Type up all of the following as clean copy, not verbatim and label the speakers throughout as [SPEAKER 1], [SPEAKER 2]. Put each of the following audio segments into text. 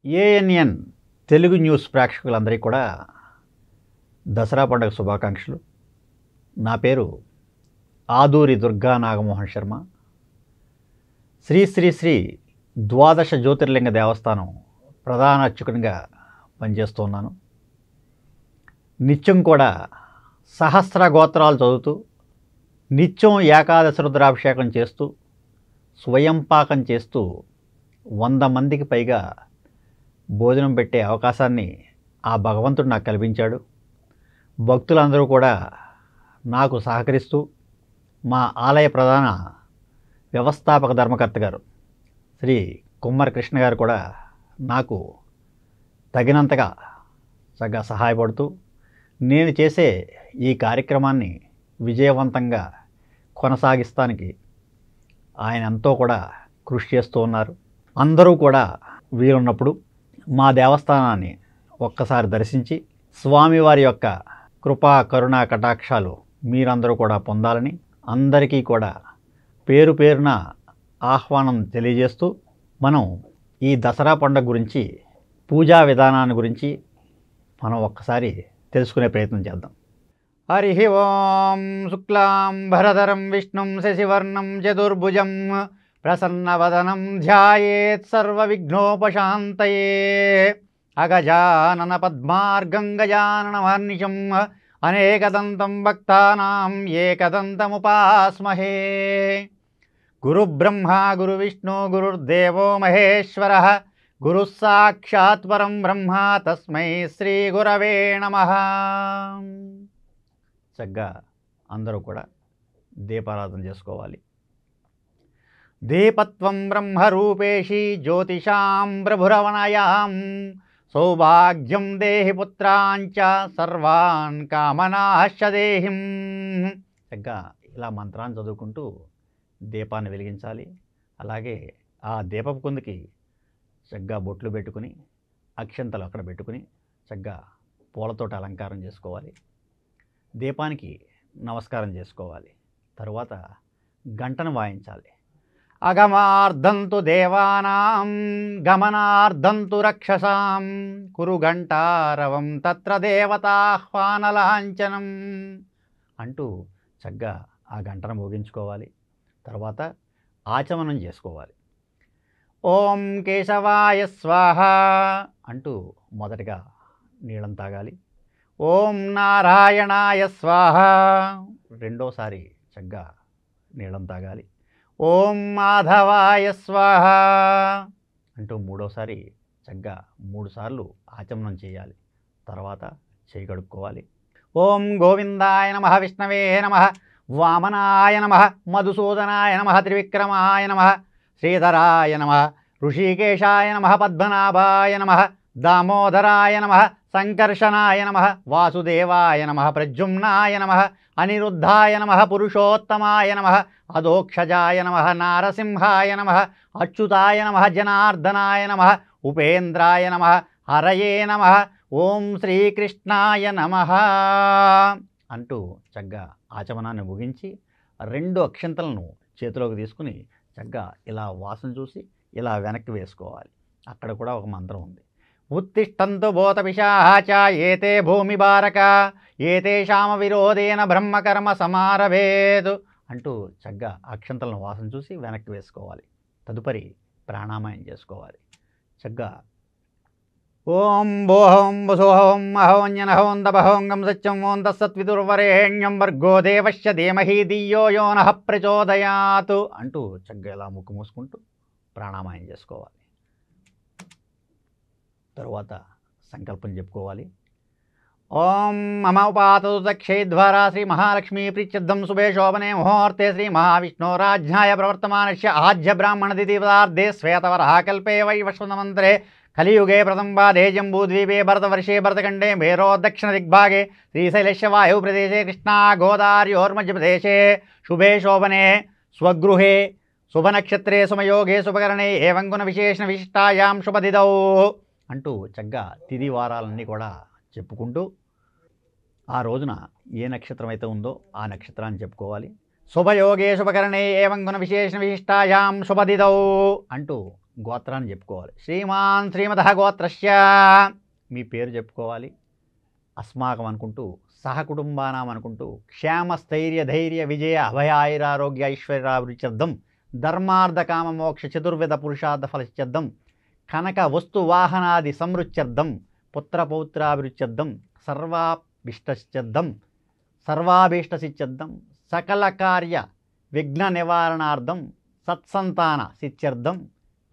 [SPEAKER 1] ANN Telugu news ప్రేక్షకులందరికీ కూడా దసరా పండుగ శుభాకాంక్షలు. నా పేరు ఆదూరి దుర్గా నాగమోహన్ శర్మ. శ్రీ శ్రీ శ్రీ ద్వాదశ జ్యోతిర్లింగ దేవస్థానం ప్రధాన అర్చకునిగా పనిచేస్తున్నాను. నిత్యం కూడా సహస్ర గోత్రాలు చదువుతూ, నిత్యం ఏకాదశి రుద్రాభిషేకం చేస్తూ, స్వయం పాకం చేస్తూ 100 మందికి పైగా భోజనం పెట్టే అవకాశాన్ని ఆ భగవంతుడు నాకు కల్పించాడు. భక్తులందరూ కూడా నాకు సహకరిస్తూ, మా ఆలయ ప్రధాన వ్యవస్థాపక ధర్మకర్త గారు శ్రీ కుమ్మర కృష్ణ గారు కూడా నాకు తగినంతగా చక్కగా సహాయపడుతూ, నేను చేసే ఈ కార్యక్రమాన్ని విజయవంతంగా కొనసాగిస్తానికి ఆయన ఎంతో కూడా కృషి చేస్తూ ఉన్నారు. అందరూ కూడా వీలున్నప్పుడు మా దేవస్థానాన్ని ఒక్కసారి దర్శించి స్వామివారి యొక్క కృపా కరుణా కటాక్షాలు మీరందరూ కూడా పొందాలని అందరికీ కూడా పేరు పేరున ఆహ్వానం తెలియజేస్తూ, మనం ఈ దసరా పండుగ గురించి, పూజా విధానాన్ని గురించి మనం ఒక్కసారి తెలుసుకునే ప్రయత్నం చేద్దాం. హరి ఓం. శుక్లాం భరధరం విష్ణుం శశివర్ణం చతుర్భుజం ప్రసన్నవదనం ధ్యాయేత్ సర్వవిఘ్నోపశాంతయే. అగజానన పద్మార్గం గజాననమహర్నిశం అనేకదంతం భక్తానాం ఏకదంతముపాస్మహే. గురుబ్రహ్మా గురువిష్ణు గురుర్దేవో మహేశ్వరః గురుః సాక్షాత్ పరం బ్రహ్మ తస్మై శ్రీ గురవే నమః. చక్కగా అందరూ కూడా దీపారాధన చేసుకోవాలి. దీపత్వం బ్రహ్మరూపేషి జ్యోతిషాం ప్రభురవణయాం సౌభాగ్యం దేహి పుత్రాంచ సర్వాన్ కామనాశ్చ దేహిం. చక్కగా ఇలా మంత్రాన్ని చదువుకుంటూ దీపాన్ని వెలిగించాలి. అలాగే ఆ దీపపు కుందుకి చక్కగా బొట్లు పెట్టుకుని, అక్షంతలు అక్కడ పెట్టుకుని, చక్కగా పూలతోటి అలంకారం చేసుకోవాలి. దీపానికి నమస్కారం చేసుకోవాలి. తరువాత గంటను వాయించాలి. అగమార్ధంతు దేవానాం గమనార్ధంతు రక్షసాం కురు గంటారవం తత్ర దేవతాహ్వానలాంఛనం అంటూ చక్కగా ఆ గంటను మోగించుకోవాలి. తర్వాత ఆచమనం చేసుకోవాలి. ఓం కేశవాయ స్వాహ అంటూ మొదటగా నీళ్ళం తాగాలి. ఓం నారాయణాయ స్వాహ రెండోసారి చక్కగా నీళ్ళం తాగాలి. ఓం మాధవాయ స్వాహ అంటూ మూడోసారి చక్కగా 3 సార్లు ఆచమనం చేయాలి. తర్వాత చేయి కడుక్కోవాలి. ఓం గోవిందాయ నమః విష్ణవే నమః వామనాయ నమః మధుసూదనాయ నమః త్రివిక్రమాయ నమః శ్రీధరాయ నమః ఋషికేశాయ నమః పద్మనాభాయ నమః దామోదరాయ నమః సంకర్షణాయ నమః వాసుదేవాయ నమః ప్రద్యుమ్నాయ నమః అనిరుద్ధాయ నమః పురుషోత్తమాయ నమః అదోక్షజాయ నమః నారసింహాయ నమః అచ్యుతాయ నమః జనార్దనాయ నమః ఉపేంద్రాయ నమః హరయే నమః ఓం శ్రీకృష్ణాయ నమః అంటూ చక్కగా ఆచమనాన్ని ముగించి 2 అక్షంతలను చేతిలోకి తీసుకుని చక్కగా ఇలా వాసన చూసి ఇలా వెనక్కి వేసుకోవాలి. అక్కడ కూడా ఒక మంత్రం ఉంది. ఉత్తిష్టంతు భూత పిశాచ ఏతే భూమి బారక ఏతేషామ విరోధేన బ్రహ్మకర్మ సమారభేతు అంటూ చక్కగా అక్షంతలను వాసన చూసి వెనక్కి వేసుకోవాలి. తదుపరి ప్రాణాయామం చేసుకోవాలి. చక్కగా ఓం భోహం వసుహం అహోన్యనహోం దబహోంగం సత్యం ఓం తత్సత్విదుర్వరేణ్యం వర్గో దేవశ్చ ధీమహి ధియో యో నః ప్రచోదయాత్ అంటూ చక్కగా ఇలా ముక్కు మూసుకుంటూ ప్రాణాయామం చేసుకోవాలి. తరువాత సంకల్పం చెప్పుకోవాలి. ఓం మమ ఉపాతు దక్షేద్వారా శ్రీ మహాలక్ష్మీ ప్రీత్యర్థం శుభే శోభనే ముహూర్తే శ్రీ మహావిష్ణోరాజ్ఞాయ ప్రవర్తమానస్య ఆజ్య బ్రాహ్మణ దితిపదార్థే శ్వేతవరహాకల్పే వైవస్వతమంత్రే కలియుగే ప్రథంపాదే జంబూద్వీపే భరతవర్షే భరతఖండే మేరో దక్షిణ దిగ్భాగే శ్రీశైలస్య వాయు ప్రదేశే కృష్ణా గోదావరియోర్మధ్యప్రదేశే శుభే శోభనే స్వగృహే శుభనక్షత్రే సుమయోగే శుభకరణే ఏవం గుణ విశేషణ విశిష్టాయాం శుభదిదౌ అంటూ చక్కగా తిథి వారాలన్నీ కూడా చెప్పుకుంటూ ఆ రోజున ఏ నక్షత్రం అయితే ఉందో ఆ నక్షత్రాన్ని చెప్పుకోవాలి. శుభయోగే శుభకరణే ఏవం గుణ విశేషణ విశిష్టాయాం శుభదిదౌ అంటూ గోత్రాన్ని చెప్పుకోవాలి. శ్రీమాన్ శ్రీమత గోత్రస్య మీ పేరు చెప్పుకోవాలి. అస్మాకం అనుకుంటూ, సహకుటుంబానాం అనుకుంటూ, క్షేమ స్థైర్య ధైర్య విజయ అభయ ఆయురారోగ్య ఐశ్వర్యాభివృద్ధ్యర్థం ధర్మార్థ కామ మోక్ష చతుర్విధ పురుషార్థ ఫలసిద్ధ్యర్థం కనక వస్తు వాహనాది సమృద్ధ్యర్థం పుత్రపౌత్రాభివృద్ధ్యర్థం సర్వాభీష్టసిద్ధ్యర్థం సకల కార్య విఘ్న నివారణార్థం సత్సంతాన సిద్ధ్యర్థం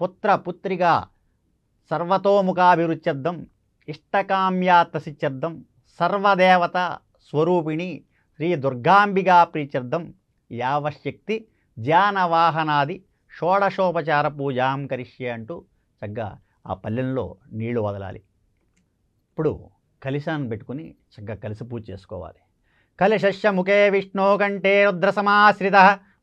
[SPEAKER 1] పుత్రపుత్రిగా సర్వతోముఖాభివృద్ధ్యర్థం ఇష్టకామ్యార్థ సిద్ధ్యర్థం సర్వదేవత స్వరూపిణి శ్రీ దుర్గాంబికా ప్రీత్యర్థం యావశక్తి ధ్యానవాహనాది షోడశోపచార పూజాం కరిష్యే అంటూ చక్కగా ఆ పల్లెంలో నీళ్లు వదలాలి. ఇప్పుడు కలిశాన్ని పెట్టుకుని చక్కగా కలిసి పూజ చేసుకోవాలి. కలిశస్య ముఖే విష్ణో కంఠే రుద్రసమాశ్రిత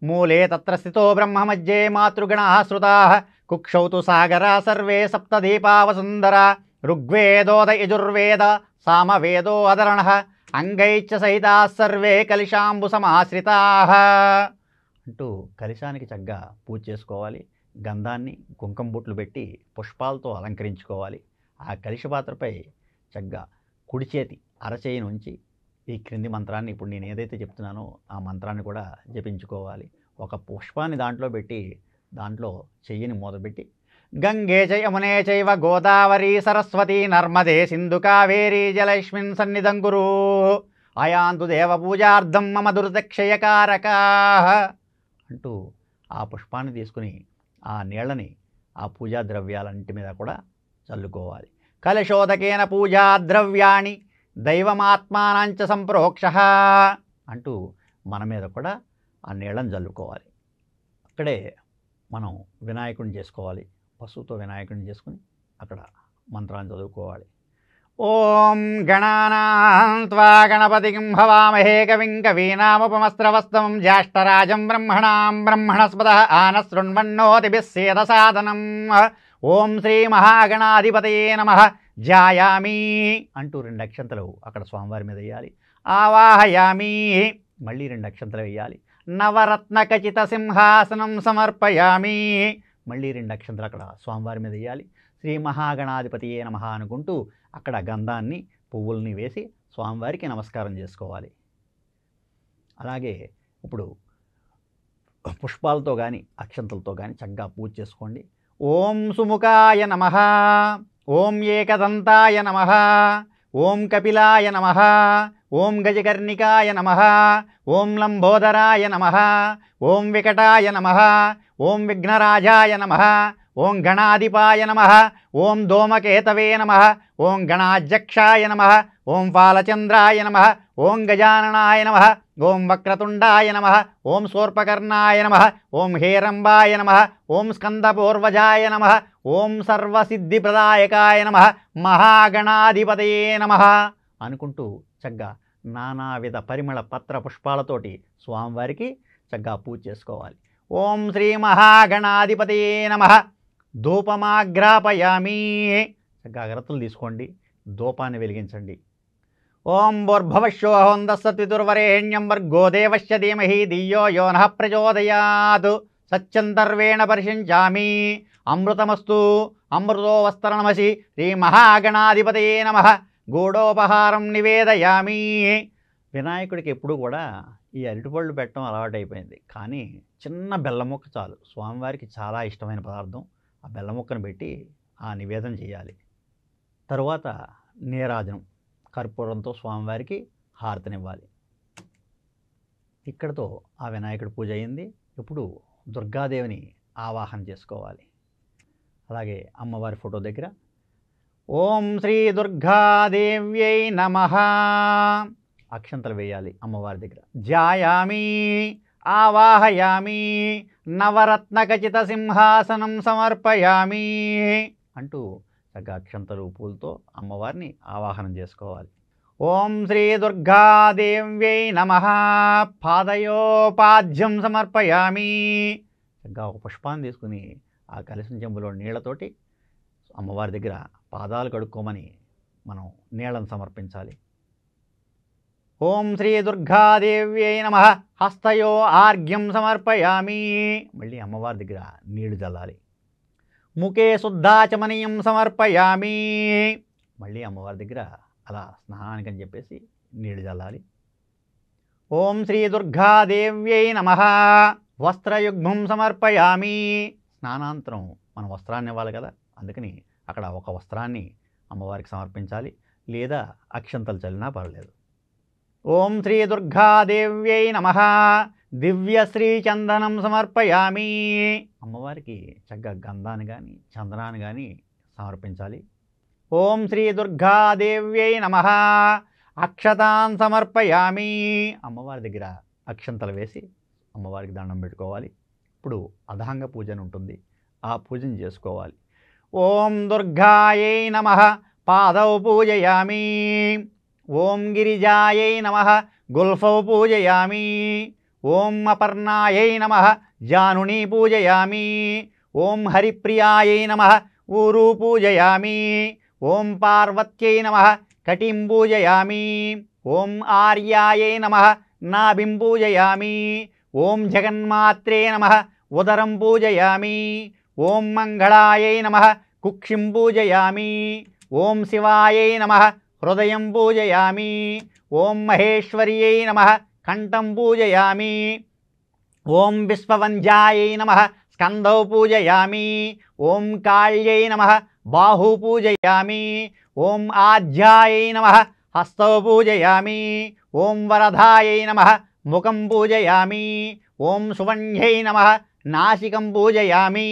[SPEAKER 1] మూలే తత్ర స్థితో బ్రహ్మ మధ్యే మాతృగణాః శ్రుతాః కుక్షౌ తు సాగరా సర్వే సప్తదీపావసుందర ఋగ్వేదోద యజుర్వేద సామవేదో అదరణః అంగైశ్చ సహితాః సర్వే కలిశాంబు సమాశ్రితాః అంటూ కలిశానికి చక్కగా పూజ చేసుకోవాలి. గంధాన్ని కుంకుమ బొట్లు పెట్టి పుష్పాలతో అలంకరించుకోవాలి. ఆ కలిశ పాత్రపై చక్కగా కుడి చేతి అరచేయిని ఉంచి ఈ క్రింది మంత్రాన్ని ఇప్పుడు నేను ఏదైతే చెప్తున్నానో ఆ మంత్రాన్ని కూడా జపించుకోవాలి. ఒక పుష్పాన్ని దాంట్లో పెట్టి దాంట్లో చెయ్యిని మూతపెట్టి గంగే చ యమునే చైవ గోదావరి సరస్వతి నర్మదే సింధు కావేరీ జలైష్మిన్ సన్నిధం కురు అయాంతు దేవ పూజార్థం మమ దుర్దక్షయకారకాః అంటూ ఆ పుష్పాన్ని తీసుకుని ఆ నీళ్ళని ఆ పూజా ద్రవ్యాలన్నింటి మీద కూడా చల్లుకోవాలి. కలశోదకేన పూజా ద్రవ్యాణి దైవమాత్మానాంచ సంప్రోక్షః అంటూ మన మీద కూడా ఆ నీళ్ళని చల్లుకోవాలి. అక్కడే మనం వినాయకుడిని చేసుకోవాలి. పసుపుతో వినాయకుడిని చేసుకుని అక్కడ మంత్రాన్ని చదువుకోవాలి. ఓం గణానాం త్వా గణపతిం హవామహే కవిం కవీనాముపమస్రవస్తం జ్యేష్ఠరాజం బ్రహ్మణాం బ్రహ్మణస్పదః ఆనశృణ్వన్నోతిభిः సేదసాదనం ఓం శ్రీ మహాగణాధిపతయే నమః ధ్యాయామి అంటూ 2 అక్షంతలు అక్కడ స్వామివారి మీద వేయాలి. ఆవాహయామి మళ్ళీ 2 అక్షంతలు వేయాలి. నవరత్న ఖచిత సింహాసనం సమర్పయామి మళ్ళీ 2 అక్షంతలు అక్కడ స్వామివారి మీద వేయాలి. శ్రీ మహాగణాధిపతియే నమః అనుకుంటూ అక్కడ గంధాన్ని పువ్వుల్ని వేసి స్వామివారికి నమస్కారం చేసుకోవాలి. అలాగే ఇప్పుడు పుష్పాలతో కానీ అక్షంతలతో కానీ చక్కగా పూజ చేసుకోండి. ఓం సుముఖాయ నమః, ఓం ఏకదంతాయ నమః, ఓం కపిలాయ నమః, ఓం గజకర్ణికాయ నమః, ఓం లంబోదరాయ నమః, ఓం వికటాయ నమః, ఓం విఘ్నరాజాయ నమః, ఓం గణాధిపాయ నమః, ఓం ధూమకేతవే నమః, ఓం గణాధ్యక్షాయ నమః, ఓం ఫాలచంద్రాయ నమః, ఓం గజాననాయ నమః, ఓం వక్రతుండాయ నమః, ఓం శూర్పకర్ణాయ నమః, ఓం హేరంబాయ నమః, ఓం స్కందపూర్వజాయ నమః, ఓం సర్వసిద్ధిప్రదాయకాయ నమః, మహాగణాధిపతయే నమః అనుకుంటూ చక్కగా నానావిధ పరిమళ పత్ర పుష్పాలతోటి స్వామివారికి చక్కగా పూజ చేసుకోవాలి. ఓం శ్రీ మహాగణాధిపతయే నమః. ధూపమాగ్రాపయామి చక్కగా అగరత్తులు తీసుకోండి, ధూపాన్ని వెలిగించండి. ఓం భూర్భువస్సోహం తత్సవితుర్వరేణ్యం భర్గో దేవస్య ధీమహి ధియో యో నః ప్రచోదయాత్ సత్యంతర్వేణ పరిషించామి అమృతమస్తు అమృతోవస్తరణమసి శ్రీ మహాగణాధిపతయే నమః. గూఢోపహారం నివేదయామి. వినాయకుడికి ఎప్పుడు కూడా ఈ అరటిపళ్ళు పెట్టడం అలవాటైపోయింది. కానీ చిన్న బెల్లం ముక్క చాలు, స్వామివారికి చాలా ఇష్టమైన పదార్థం. ఆ బెల్లం ముక్కను పెట్టి ఆ నివేదన చేయాలి. తరువాత నీరాజనం కర్పూరంతో స్వామివారికి హారతినివ్వాలి. ఇక్కడతో ఆ వినాయకుడి పూజ అయింది. ఇప్పుడు దుర్గాదేవిని ఆవాహన చేసుకోవాలి. అలాగే అమ్మవారి ఫోటో దగ్గర ఓం శ్రీ దుర్గాదేవ్యై నమః అక్షంతలు వేయాలి అమ్మవారి దగ్గర. ధ్యాయామి ఆవాహయామి నవరత్నఖచిత సింహాసనం సమర్పయామి అంటూ చక్కగా అక్షంతలు పూలతో అమ్మవారిని ఆవాహనం చేసుకోవాలి. ఓం శ్రీ దుర్గాదేవ్యై నమః. పాదయోపాద్యం సమర్పయామి. చక్కగా ఒక పుష్పాన్ని తీసుకుని ఆ కలిసిన చెంబులో నీళ్లతోటి అమ్మవారి దగ్గర పాదాలు కడుక్కోమని మనం నీళ్లను సమర్పించాలి. ఓం శ్రీ దుర్గాదేవ్యై నమః. హస్తయో ఆర్ఘ్యం సమర్పయామి. మళ్ళీ అమ్మవారి దగ్గర నీళ్లు చల్లాలి. ముఖే శుద్ధాచమనీయం సమర్పయామి. మళ్ళీ అమ్మవారి దగ్గర అలా స్నానానికి అని చెప్పేసి నీళ్లు చల్లాలి. ఓం శ్రీ దుర్గాదేవ్యై నమః. వస్త్రయుగ్మం సమర్పయామి. స్నానాంతరం మన వస్త్రాన్ని ఇవ్వాలి కదా, అందుకని అక్కడ ఒక వస్త్రాన్ని అమ్మవారికి సమర్పించాలి, లేదా అక్షంతలు చల్లినా పర్లేదు. ఓం శ్రీ దుర్గాదేవ్యై నమః. దివ్యశ్రీ చందనం సమర్పయామి. అమ్మవారికి చక్కగా గంధాన్ని కానీ చందనాన్ని కానీ సమర్పించాలి. ఓం శ్రీ దుర్గాదేవ్యై నమః. అక్షతాన్ సమర్పయామి. అమ్మవారి దగ్గర అక్షంతలు వేసి అమ్మవారికి దండం పెట్టుకోవాలి. ఇప్పుడు అధాంగ పూజ అని ఉంటుంది, ఆ పూజను చేసుకోవాలి. ఓం దుర్గాయై నమః. పాదౌ పూజయామి. ఓం గిరిజాయై నమః. గుల్ఫౌ పూజయామి. ఓం అపర్ణాయై నమః. జానుని పూజయామి. ఓం హరిప్రియాయై నమః. ఊరు పూజయామి. ఓం పార్వత్యై నమః. కటిం పూజయామి. ఓం ఆర్యాయై నమః. నాభిం పూజయామి. ఓం జగన్మాత్రే నమః. ఉదరం పూజయామి. ఓం మంగళాయై నమః. కుక్షిం పూజయామి. ఓం శివాయై నమః. హృదయం పూజయామి. ఓం మహేశ్వర్యై నమః. కంఠం పూజయామి. ఓం విశ్వవంజాయై నమః. స్కందౌ పూజయామి. ఓం కాళ్యై నమః. బాహు పూజయామి. ఓం ఆజ్యాయై నమః. హస్తౌ పూజయామి. ఓం వరదాయై నమః. ముఖం పూజయామి. ఓం సువన్యై నమః. నాసికం పూజయామి.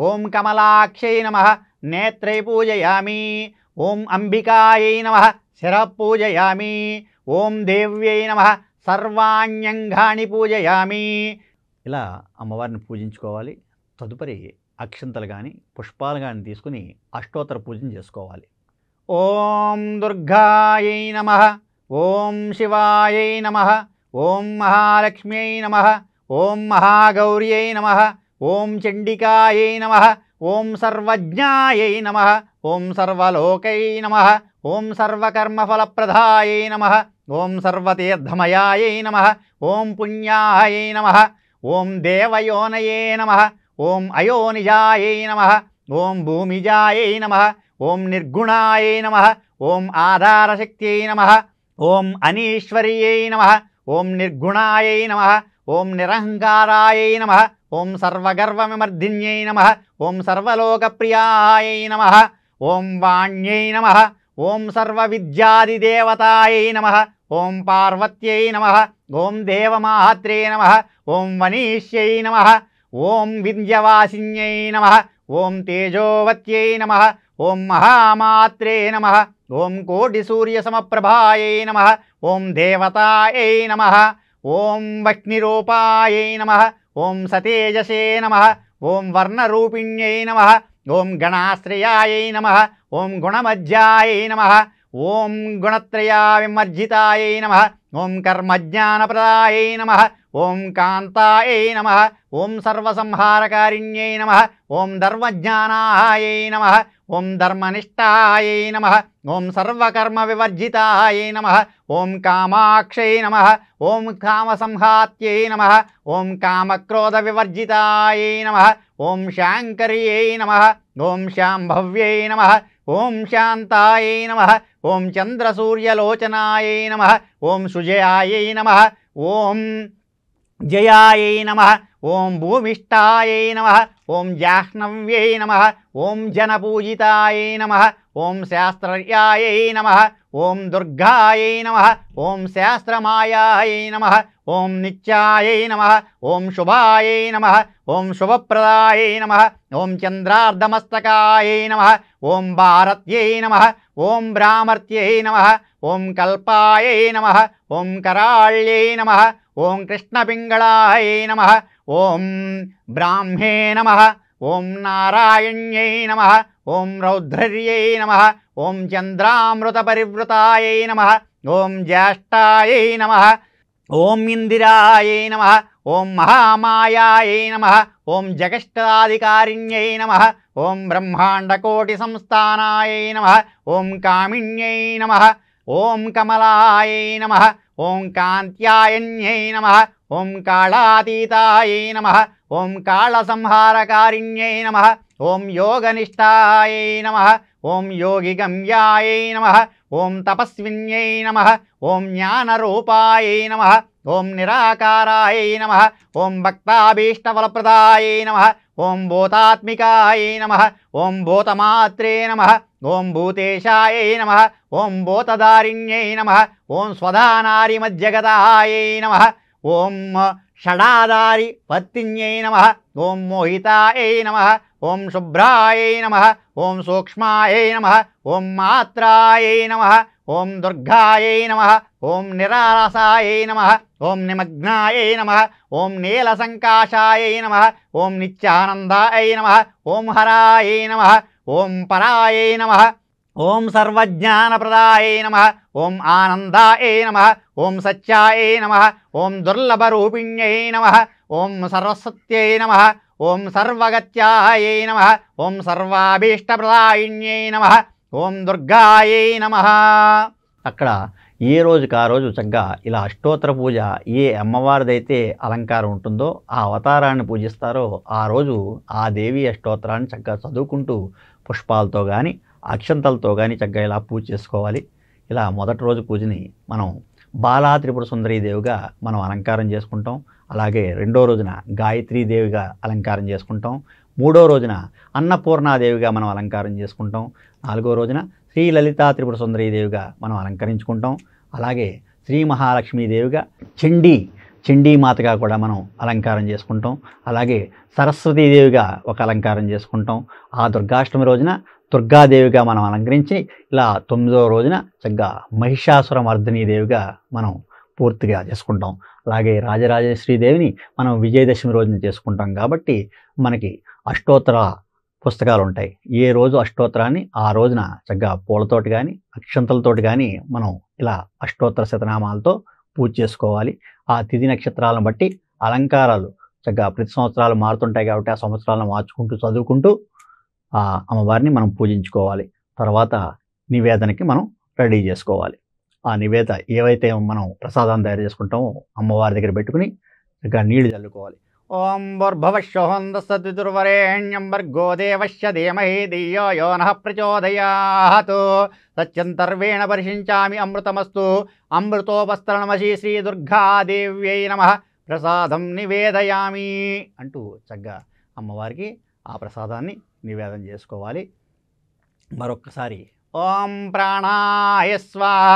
[SPEAKER 1] ఓం కమలాక్షై నమః. నేత్రై పూజయామి. ఓం అంబికాయై నమః. శిరః పూజయామి. ఓం దేవ్యై నమః. సర్వాణ్యంగాని పూజయామి. ఇలా అమ్మవారిని పూజించుకోవాలి. తదుపరి అక్షంతలు కానీ పుష్పాలు కానీ తీసుకుని అష్టోత్తర పూజను చేసుకోవాలి. ఓం దుర్గాయై నమః. ఓం శివాయై నమః. ఓం మహాలక్ష్మ్యై నమః. ఓం మహాగౌర్యై నమః. ఓం చండికాయై నమః. ఓం సర్వజ్ఞాయై నమః. ఓం సర్వలోకై నమః. ఓం సర్వకర్మఫలప్రదాయై నమః. ఓం సర్వతీర్థమయాయై నమః. ఓం పుణ్యాయై నమః. ఓం దేవయోనయే నమః. ఓం అయోనిజాయై నమః. ఓం భూమిజాయై నమః. ఓం నిర్గుణాయై నమః. ఓం ఆధారశక్త్యై నమః. ఓం అనీశ్వర్యై నమః. ఓం నిర్గుణాయై నమః. ఓం నిరహంకారాయై నమః. ఓం సర్వగర్వవిమర్దిన్యై నమః. ఓం సర్వలోకప్రియాయై నమః. ఓం వాణ్యై నమః. ఓం సర్వవిద్యాదిదేవతాయై నమః. ఓం పార్వత్యై నమః. ఓం దేవమాత్రే నమః. ఓం వనీష్యై నమః. ఓం వింధ్యవాసిన్యై నమః. ఓం తేజోవత్యై నమః. ఓం మహామాత్రే నమః. ఓం కోటిసూర్యసమప్రభాయై నమః. ఓం దేవతాయై నమః. ఓం వహ్నిరూపాయై నమః. ఓం సతేజసే నమః. ఓం వర్ణరూపిణ్యై నమః. ఓం గణాశ్రయాయై నమః. ఓం గుణమజ్జాయై నమః. ఓం గుణత్రయా విమర్జితాయై నమః. ఓం కర్మజ్ఞానప్రదాయై నమః. ఓం కాంతాయై నమః. ఓం సర్వసంహారకారిణ్యై నమః. ఓం ధర్మజ్ఞానాయై నమః. ఓం ధర్మనిష్టాయై నమః. ఓం సర్వకర్మ వివర్జితాయై నమః. ఓం కామాక్షై నమః. ఓం కామసంహాత్యై నమః. ఓం కామక్రోధ వివర్జితాయై నమః. ఓం శాంకర్యై నమః. ఓం శాంభవ్యై నమః. ఓం శాంతాయై నమః. ఓం చంద్రసూర్యలోచనాయై నమః. ఓం సుజయాయై నమః. ఓం జయాయై నమః. ఓం భూమిష్టాయై నమః. ఓం జాహ్నవ్యై నమః. ఓం జనపూజితాయై నమః. ఓం శాస్త్రర్యాయై నమః. ఓం దుర్గాయై నమః. ఓం శాస్త్రమాయాయై నమః. ఓం నిత్యాయై నమః. ఓం శుభాయై నమః. ఓం శుభప్రదాయై నమః. ఓం చంద్రార్ధమస్తకాయై నమః. ఓం భారత్యై నమః. ఓం భ్రామర్త్యై నమః. ఓం కల్పాయై నమః. ఓం కరాళ్యై నమః. ఓం కృష్ణపింగళాయై నమః. ఓం బ్రాహ్మే నమః. ఓం నారాయణ్యై నమః. ఓం రౌద్రర్యై నమః. ఓం చంద్రామృతపరివృతాయై నమః. ఓం జ్యేష్ఠాయై నమః. ఓం ఇందిరాయై నమః. ఓం మహామాయాయై నమః. ఓం జగష్టాధికారిణ్యై నమః. ఓం బ్రహ్మాండకోటి సంస్థానాయై నమః. ఓం కామిన్యై నమః. ఓం కమలాయై నమః. ఓం కాంత్యాయన్యై నమః. ఓం కాళాతీతాయై నమః. ఓం కాళసంహారకారిణ్యై నమః. ఓం యోగనిష్టాయై నమః. ఓం యోగిగమ్యాయై నమః. ఓం తపస్విన్యై నమః. ఓం జ్ఞానరూపాయై నమః. ఓం నిరాకారాయై నమః. ఓం భక్తాభీష్టఫలప్రదాయై నమః. ఓం భూతాత్మికాయై నమః. ఓం భూతమాత్రే నమః. ఓం భూతేశాయై నమః. ఓం భూతదారిణ్యై నమః. ఓం స్వధానారిమజ్జగతాయై నమః. ఓం షడాదారి పత్తిన్యై నమః. ఓం మోహితాయై నమః. ఓం శుభ్రాయై నమః. ఓం సూక్ష్మాయై నమః. ఓం మాత్రాయై నమః. ఓం దుర్గాయై నమః. ఓం నిరారసాయై నమః. ఓం నిమగ్నాయై నమః. ఓం నీలసంకాశాయై నమః. ఓం నిత్యానందాయై నమః. ఓం హరాయై నమః. ఓం పరాయై నమః. ఓం సర్వజ్ఞానప్రదాయై నమః. ఓం ఆనందాయై నమః. ఓం సత్యాయై నమః. ఓం దుర్లభరూపిణ్యై నమః. ఓం సర్వసత్యై నమః. ఓం సర్వగత్యాయై నమః. ఓం సర్వాభీష్టప్రదాయిన్యై నమః. ఓం దుర్గాయై నమః. అక్కడ ఏ రోజుకి ఆ రోజు చక్కగా ఇలా అష్టోత్తర పూజ ఏ అమ్మవారిదైతే అలంకారం ఉంటుందో ఆ అవతారాన్ని పూజిస్తారో ఆ రోజు ఆ దేవి అష్టోత్తరాన్ని చక్కగా చదువుకుంటూ పుష్పాలతో కానీ అక్షంతలతో కానీ చక్కగా ఇలా పూజ చేసుకోవాలి. ఇలా మొదటి రోజు పూజని మనం బాలా త్రిపుర సుందరీదేవిగా మనం అలంకారం చేసుకుంటాం. అలాగే రెండో రోజున గాయత్రీదేవిగా అలంకారం చేసుకుంటాం. మూడో రోజున అన్నపూర్ణాదేవిగా మనం అలంకారం చేసుకుంటాం. నాలుగో రోజున శ్రీ లలితా త్రిపుర సుందరీదేవిగా మనం అలంకరించుకుంటాం. అలాగే శ్రీ మహాలక్ష్మీదేవిగా చండీమాతగా కూడా మనం అలంకారం చేసుకుంటాం. అలాగే సరస్వతీదేవిగా ఒక అలంకారం చేసుకుంటాం. ఆ దుర్గాష్టమి రోజున దుర్గాదేవిగా మనం అలంకరించి ఇలా 9వ రోజున చక్కగా మహిషాసురమర్దినీదేవిగా మనం పూర్తిగా చేసుకుంటాం. అలాగే రాజరాజేశ్వరీదేవిని మనం విజయదశమి రోజున చేసుకుంటాం. కాబట్టి మనకి అష్టోత్తర పుస్తకాలు ఉంటాయి. ఏ రోజు అష్టోత్తరాన్ని ఆ రోజున చక్కగా పూలతోటి కానీ అక్షంతలతోటి కానీ మనం ఇలా అష్టోత్తర శతనామాలతో పూజ చేసుకోవాలి. ఆ తిథి నక్షత్రాలను బట్టి అలంకారాలు చక్కగా ప్రతి సంవత్సరాలు మారుతుంటాయి కాబట్టి ఆ సంవత్సరాలను మార్చుకుంటూ చదువుకుంటూ ఆ అమ్మవారిని మనం పూజించుకోవాలి. తర్వాత నివేదనకి మనం రెడీ చేసుకోవాలి. ఆ నివేద ఏవైతే మనం ప్రసాదాన్ని తయారు చేసుకుంటామో అమ్మవారి దగ్గర పెట్టుకుని చక్కగా నీళ్లు చల్లుకోవాలి. ఓం భూర్భువః తత్సవితుర్వరేణ్యం భర్గో దేవస్య ధీమహి ధియో యో నః ప్రచోదయాత్ సత్యంతర్వేణ పరిషించామి అమృతమస్తు అమృతోపస్తరణమసి శ్రీ దుర్గాదేవ్యై నమః ప్రసాదం నివేదయామి అంటూ చక్కగా అమ్మవారికి ఆ ప్రసాదాన్ని నివేదన చేసుకోవాలి. మరొక్కసారి ఓం ప్రాణాయ స్వాహ.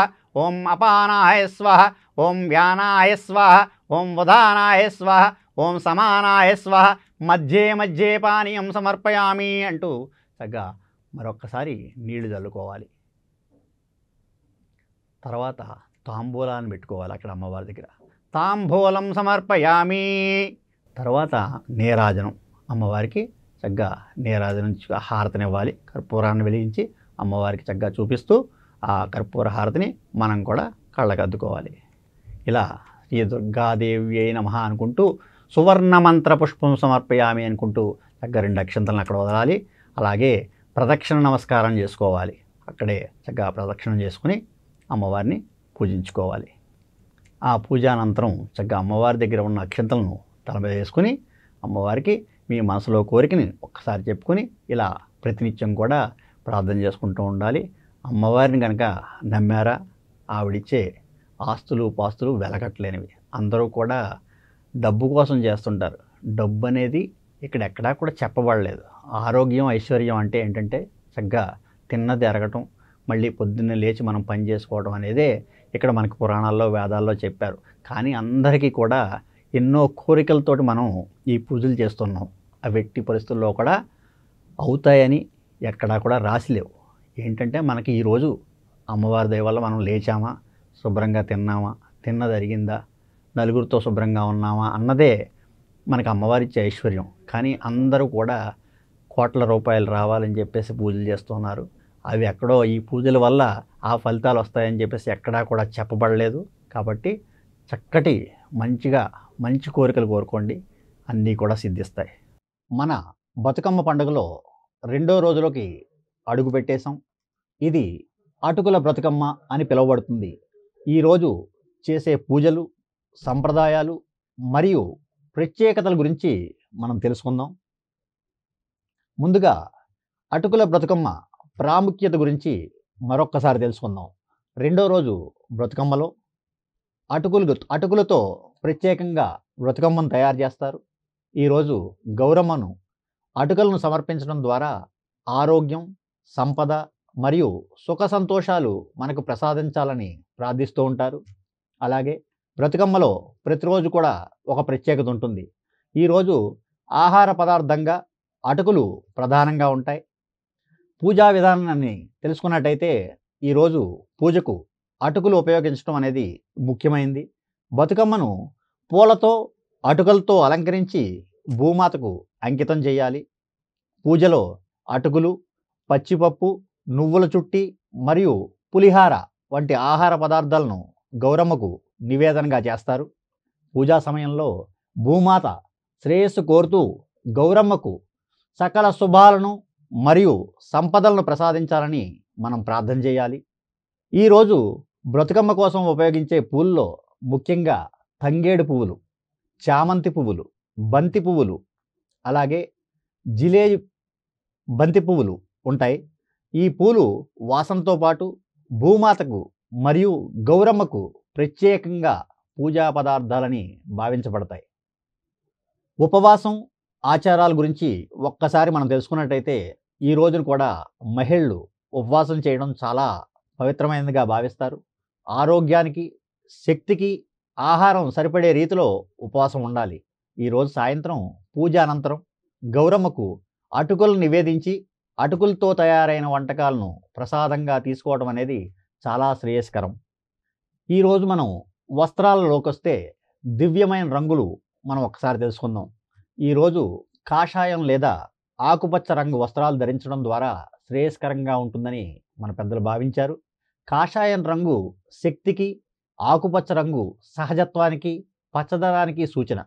[SPEAKER 1] ఓం అపానాయ స్వాహ. ఓం వ్యానాయ స్వాహ. ఓం ఉదానాయ స్వాహ. ఓం సమానాయ స్వాహ. మధ్యే మధ్యే పానీయం సమర్పయామి అంటూ చక్కగా మరొక్కసారి నీళ్లు చల్లుకోవాలి. తర్వాత తాంబూలాన్ని పెట్టుకోవాలి అక్కడ అమ్మవారి దగ్గర. తాంబూలం సమర్పయామి. తర్వాత నీరాజనం అమ్మవారికి చక్కగా నీరాజనం హారతినివ్వాలి. కర్పూరాన్ని వెలిగించి అమ్మవారికి చక్కగా చూపిస్తూ ఆ కర్పూర హారతిని మనం కూడా కళ్ళకు అద్దుకోవాలి. ఇలా శ్రీ దుర్గాదేవి అయిన నమః అనుకుంటూ సువర్ణ మంత్ర పుష్పం సమర్పయామి అనుకుంటూ చక్కగా 2 అక్షంతలను అక్కడ వదలాలి. అలాగే ప్రదక్షిణ నమస్కారం చేసుకోవాలి. అక్కడే చక్కగా ప్రదక్షిణం చేసుకుని అమ్మవారిని పూజించుకోవాలి. ఆ పూజానంతరం చక్కగా అమ్మవారి దగ్గర ఉన్న అక్షంతలను తల మీద వేసుకుని అమ్మవారికి మీ మనసులో కోరికని ఒక్కసారి చెప్పుకొని ఇలా ప్రతినిత్యం కూడా ప్రార్థన చేసుకుంటూ ఉండాలి. అమ్మవారిని కనుక నమ్మారా ఆవిడిచ్చే ఆస్తులు పాస్తులు వెలకట్లేనివి. అందరూ కూడా డబ్బు కోసం చేస్తుంటారు. డబ్బు అనేది ఇక్కడ ఎక్కడా కూడా చెప్పబడలేదు. ఆరోగ్యం ఐశ్వర్యం అంటే ఏంటంటే చక్కగా తిన్నది అరగటం, మళ్ళీ పొద్దున్నే లేచి మనం పని చేసుకోవడం అనేదే ఇక్కడ మనకు పురాణాల్లో వేదాల్లో చెప్పారు. కానీ అందరికీ కూడా ఎన్నో కోరికలతోటి మనం ఈ పూజలు చేస్తున్నాం. అవి ఎట్టి పరిస్థితుల్లో కూడా అవుతాయని ఎక్కడా కూడా రాసి లేవు. ఏంటంటే మనకి ఈరోజు అమ్మవారి దయ వల్ల మనం లేచామా, శుభ్రంగా తిన్నామా, తిన్నది అరిగిందా, నలుగురితో శుభ్రంగా ఉన్నామా అన్నదే మనకు అమ్మవారిచ్చే ఐశ్వర్యం. కానీ అందరూ కూడా కోట్ల రూపాయలు రావాలని చెప్పేసి పూజలు చేస్తున్నారు. అవి ఎక్కడో ఈ పూజల వల్ల ఆ ఫలితాలు వస్తాయని చెప్పేసి ఎక్కడా కూడా చెప్పబడలేదు. కాబట్టి చక్కటి మంచి కోరికలు కోరుకోండి, అన్నీ కూడా సిద్ధిస్తాయి. మన బతుకమ్మ పండుగలో 2వ రోజులోకి అడుగు పెట్టేశాం. ఇది అటుకుల బ్రతుకమ్మ అని పిలువబడుతుంది. ఈరోజు చేసే పూజలు, సంప్రదాయాలు మరియు ప్రత్యేకతల గురించి మనం తెలుసుకుందాం. ముందుగా అటుకుల బ్రతుకమ్మ ప్రాముఖ్యత గురించి మరొక్కసారి తెలుసుకుందాం. రెండో రోజు బ్రతుకమ్మలో అటుకులతో ప్రత్యేకంగా బ్రతుకమ్మను తయారు చేస్తారు. ఈరోజు గౌరమ్మను అటుకులను సమర్పించడం ద్వారా ఆరోగ్యం, సంపద మరియు సుఖ సంతోషాలు మనకు ప్రసాదించాలని ప్రార్థిస్తూ ఉంటారు. అలాగే బ్రతుకమ్మలో ప్రతిరోజు కూడా ఒక ప్రత్యేకత ఉంటుంది. ఈరోజు ఆహార పదార్థంగా అటుకులు ప్రధానంగా ఉంటాయి. పూజా విధానాన్ని తెలుసుకున్నట్టయితే ఈరోజు పూజకు అటుకులు ఉపయోగించడం అనేది ముఖ్యమైనది. బతుకమ్మను పూలతో అటుకులతో అలంకరించి భూమాతకు అంకితం చేయాలి. పూజలో అటుకులు, పచ్చిపప్పు, నువ్వుల చుట్టి మరియు పులిహార వంటి ఆహార పదార్థాలను గౌరమ్మకు నివేదనగా చేస్తారు. పూజా సమయంలో భూమాత శ్రేయస్సు కోరుతూ గౌరమ్మకు సకల శుభాలను మరియు సంపదలను ప్రసాదించాలని మనం ప్రార్థన చేయాలి. ఈరోజు బ్రతుకమ్మ కోసం ఉపయోగించే పూల్లో ముఖ్యంగా తంగేడు పువ్వులు, చామంతి పువ్వులు, బంతి పువ్వులు, అలాగే జిలేబి బంతి పువ్వులు ఉంటాయి. ఈ పూలు వాసనతో పాటు భూమాతకు మరియు గౌరమ్మకు ప్రత్యేకంగా పూజా పదార్థాలని భావించబడతాయి. ఉపవాసం ఆచారాల గురించి ఒక్కసారి మనం తెలుసుకున్నట్టయితే ఈ రోజున కూడా మహిళలు ఉపవాసం చేయడం చాలా పవిత్రమైనదిగా భావిస్తారు. ఆరోగ్యానికి, శక్తికి ఆహారం సరిపడే రీతిలో ఉపవాసం ఉండాలి. ఈరోజు సాయంత్రం పూజ అనంతరం గౌరమ్మకు అటుకులు నివేదించి అటుకులతో తయారైన వంటకాలను ప్రసాదంగా తీసుకోవడం అనేది చాలా శ్రేయస్కరం. ఈరోజు మనం వస్త్రాలలోకి వస్తే దివ్యమైన రంగులు మనం ఒకసారి తెలుసుకుందాం. ఈరోజు కాషాయం లేదా ఆకుపచ్చ రంగు వస్త్రాలు ధరించడం ద్వారా శ్రేయస్కరంగా ఉంటుందని మన పెద్దలు భావించారు. కాషాయం రంగు శక్తికి, ఆకుపచ్చ రంగు సహజత్వానికి, పచ్చదనానికి సూచన.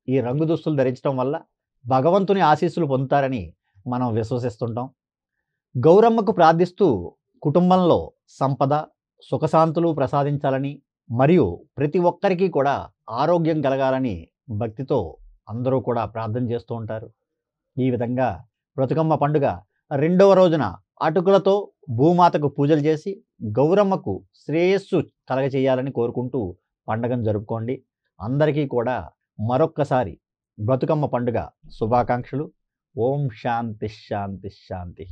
[SPEAKER 1] ఈ రంగు దుస్తులు ధరించడం వల్ల భగవంతుని ఆశీస్సులు పొందుతారని మనం విశ్వసిస్తుంటాం. గౌరమ్మకు ప్రార్థిస్తూ కుటుంబంలో సంపద, సుఖశాంతులు ప్రసాదించాలని మరియు ప్రతి ఒక్కరికి కూడా ఆరోగ్యం కలగాలని భక్తితో అందరూ కూడా ప్రార్థన చేస్తూ ఉంటారు. ఈ విధంగా బ్రతుకమ్మ పండుగ రెండవ రోజున అటుకులతో భూమాతకు పూజలు చేసి గౌరమ్మకు శ్రేయస్సు కలగచేయాలని కోరుకుంటూ పండుగను జరుపుకోండి. అందరికీ కూడా మరొక్కసారి బ్రతుకమ్మ పండుగ శుభాకాంక్షలు. ఓం శాంతి శాంతి శాంతి.